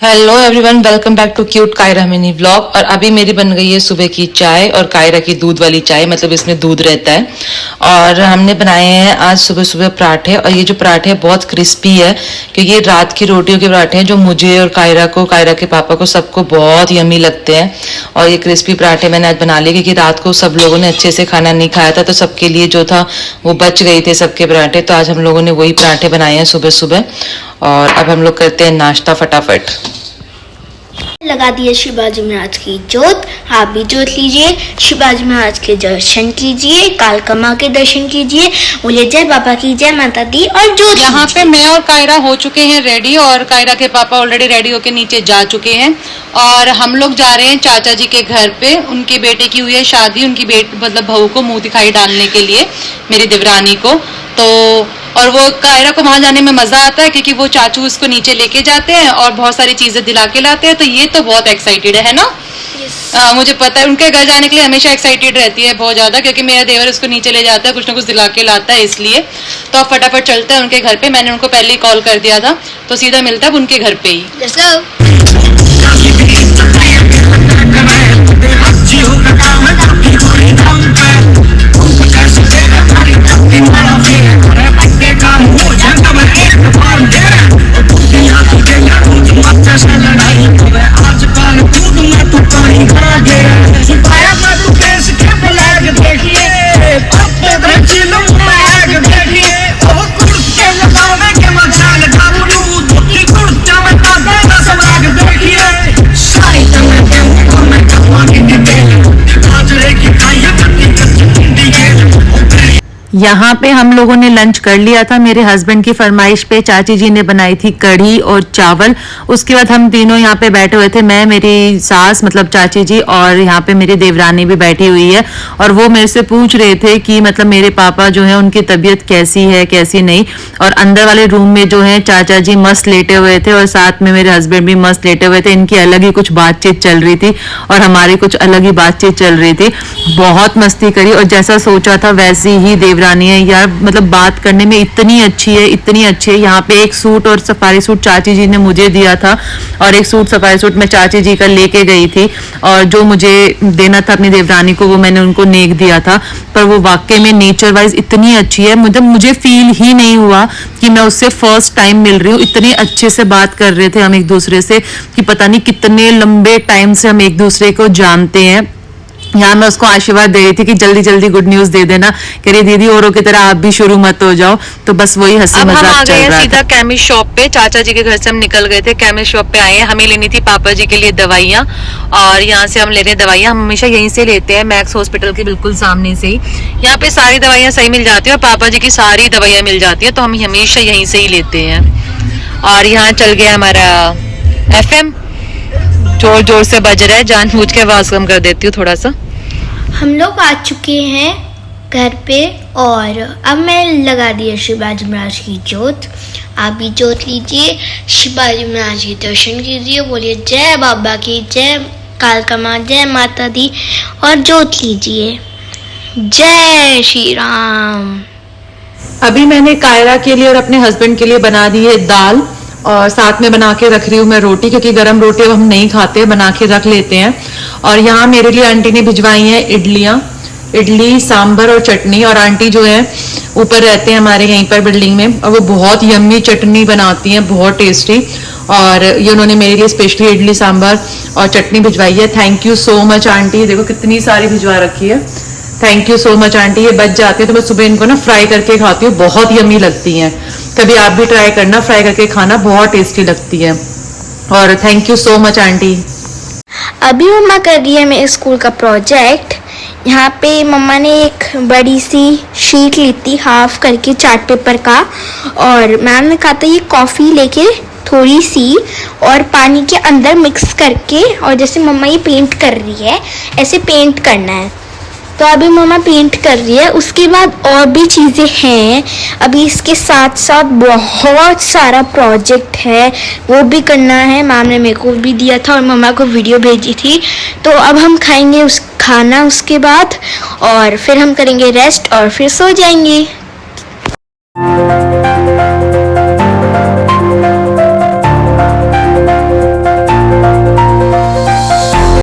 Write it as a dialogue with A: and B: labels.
A: Hello everyone, welcome back to cute Kaira mini vlog. और अभी मेरी बन गई है सुबह की चाय और कायरा की दूध वाली चाय, मतलब इसमें दूध रहता है। और हमने बनाए हैं आज सुबह सुबह पराठे, और ये जो पराठे बहुत क्रिस्पी है क्योंकि ये रात की रोटियों के पराठे हैं जो मुझे और कायरा को, कायरा के पापा को, सबको बहुत यम्मी लगते हैं। और ये क्रिस्पी पराठे मैंने आज बना लिए क्योंकि रात को सब लोगों ने अच्छे से खाना नहीं खाया था, तो सबके लिए जो था वो बच गए थे सबके पराठे। तो आज हम लोगों ने वही पराठे बनाए हैं सुबह सुबह। और अब हम लोग करते हैं नाश्ता फटाफट।
B: लगा दिए शिवाजी महाराज की जोत, आप भी जोत लीजिए, शिवाजी महाराज के दर्शन कीजिए, कालका माँ के दर्शन कीजिए, बोले जय बाबा की, जय माता दी, और जोत।
A: यहाँ पे मैं और कायरा हो चुके हैं रेडी, और कायरा के पापा ऑलरेडी रेडी होके नीचे जा चुके हैं। और हम लोग जा रहे हैं चाचा जी के घर पे, उनके बेटे की हुई है शादी, उनकी मतलब बहू को मुंह दिखाई डालने के लिए, मेरी देवरानी को। तो और वो कायरा को वहां जाने में मजा आता है क्योंकि वो चाचू उसको नीचे लेके जाते हैं और बहुत सारी चीजें दिला के लाते हैं। तो ये तो बहुत एक्साइटेड है ना। yes. मुझे पता है उनके घर जाने के लिए हमेशा एक्साइटेड रहती है बहुत ज्यादा, क्योंकि मेरा देवर उसको नीचे ले जाता है, कुछ ना कुछ दिला के लाता है, इसलिए। तो अब फटाफट चलते हैं उनके घर पे। मैंने उनको पहले ही कॉल कर दिया था, तो सीधा मिलता है उनके घर पे ही।
B: Let's go.
C: यहाँ पे हम लोगों ने लंच कर लिया था। मेरे हस्बैंड की फरमाइश पे चाची जी ने बनाई थी कढ़ी और चावल। उसके बाद हम तीनों यहाँ पे बैठे हुए थे, मैं, मेरी सास मतलब चाची जी, और यहाँ पे मेरी देवरानी भी बैठी हुई है। और वो मेरे से पूछ रहे थे कि मतलब मेरे पापा जो है उनकी तबीयत कैसी है कैसी नहीं। और अंदर वाले रूम में जो है चाचा जी मस्त लेटे हुए थे और साथ में मेरे हस्बैंड भी मस्त लेटे हुए थे। इनकी अलग ही कुछ बातचीत चल रही थी और हमारी कुछ अलग ही बातचीत चल रही थी। बहुत मस्ती करी और जैसा सोचा था वैसी ही देवरानी है यार, मतलब बात करने में इतनी अच्छी है, इतनी अच्छी है। यहाँ पे एक सूट और सफारी सूट चाची जी ने मुझे दिया था और एक सूट सफारी सूट मैं चाची जी का लेके गई थी, और जो मुझे देना था अपनी देवरानी को वो मैंने उनको नेक दिया था। पर वो वाकई में नेचर वाइज इतनी अच्छी है, मतलब मुझे फील ही नहीं हुआ कि मैं उससे फर्स्ट टाइम मिल रही हूँ। इतने अच्छे से बात कर रहे थे हम एक दूसरे से कि पता नहीं कितने लंबे टाइम से हम एक दूसरे को जानते हैं। यहाँ मैं उसको आशीर्वाद दे रही थी कि जल्दी जल्दी गुड न्यूज दे देना, कह रही दीदी औरों की तरह आप भी शुरू मत हो जाओ। तो बस वही हंसी मजाक चल रहा था। सीधा केमिस्ट शॉप पे, चाचा जी के घर से हम निकल गए थे, केमिस्ट शॉप पे आए हैं। हमें लेनी थी पापा जी के लिए दवाइयाँ, और यहाँ से हम ले रहे हैं दवाइयाँ। हम हमेशा यहीं से लेते हैं, मैक्स हॉस्पिटल के बिल्कुल सामने से ही। यहाँ पे सारी दवाइयाँ सही मिल जाती है और पापा जी की सारी दवाइयाँ मिल जाती है, तो हम हमेशा यहीं से ही लेते हैं। और यहाँ चल गया हमारा FM, जोर जोर से बज रहा है, जानबूझ के आवाज कम कर देती हूँ थोड़ा सा।
B: हम लोग आ चुके हैं घर पे और अब मैं लगा दी है शिवाजी महाराज की जोत। आप भी जोत लीजिए, शिवाजी महाराज के दर्शन कीजिए, बोलिए जय बाबा की, जय कालका माँ, जय माता दी, और जोत लीजिए। जय श्री राम।
C: अभी मैंने कायरा के लिए और अपने हस्बैंड के लिए बना दी है दाल, और साथ में बना के रख रही हूँ मैं रोटी, क्योंकि गरम रोटी अब हम नहीं खाते, बना के रख लेते हैं। और यहाँ मेरे लिए आंटी ने भिजवाई हैं इडली सांभर और चटनी। और आंटी जो है ऊपर रहते हैं हमारे यहीं पर बिल्डिंग में, और वो बहुत यम्मी चटनी बनाती हैं, बहुत टेस्टी। और ये उन्होंने मेरे लिए स्पेशली इडली सांभर और चटनी भिजवाई है। Thank you so much aunty. देखो कितनी सारी भिजवा रखी है, thank you so much aunty. ये बच जाते हैं तो मैं सुबह इनको ना फ्राई करके खाती हूँ, बहुत यम्मी लगती हैं। कभी आप भी ट्राई करना, फ्राई करके खाना, बहुत टेस्टी लगती है। और thank you so much aunty.
B: अभी मम्मा कर रही है मेरे स्कूल का प्रोजेक्ट। यहाँ पे मम्मा ने एक बड़ी सी शीट ली थी हाफ करके चार्ट पेपर का, और मैम ने कहा था ये कॉफ़ी लेके थोड़ी सी और पानी के अंदर मिक्स करके, और जैसे मम्मा ये पेंट कर रही है ऐसे पेंट करना है। तो अभी मम्मा पेंट कर रही है, उसके बाद और भी चीज़ें हैं। अभी इसके साथ साथ बहुत सारा प्रोजेक्ट है, वो भी करना है। मैम ने मेरे को भी दिया था और मम्मा को वीडियो भेजी थी। तो अब हम खाएंगे खाना उसके बाद, और फिर हम करेंगे रेस्ट और फिर सो जाएंगे।